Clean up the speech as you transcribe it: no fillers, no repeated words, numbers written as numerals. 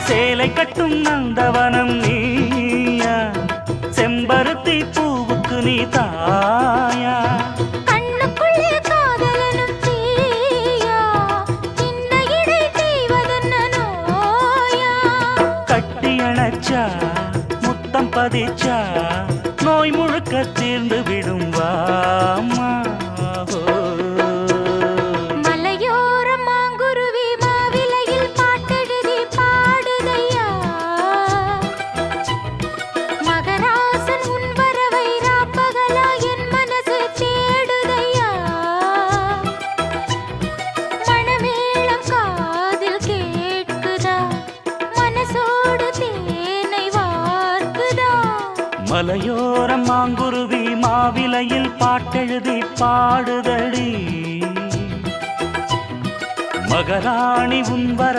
சேலை கட்டும் நந்தவனம் நீயா, செம்பருத்தி பூவுக்கு நீ தாயா. கண்ணுக்குள்ளே காதலனும் தீயா, சின்ன இடை செய்வதென்ன நோயா. கட்டி அணைச்சா முத்தம் பதிச்சா நோய் முழுக்க தீர்ந்து விடும் வாமா. மலையோரம் மாங்குருவி மாவிலையில் பாட்டெழுதி பாடுதையா, மகராசன் உன் வரவை ராப்பகலா என் மனசு தேடுதையா. மணமேளம் காதில் கேட்குதா, மனசோடு தேனை வார்க்குதா. மலையோரம் மாங்குருவி மாவிலையில் பாட்டெழுதி பாடுதடி, மகராணி உன் வர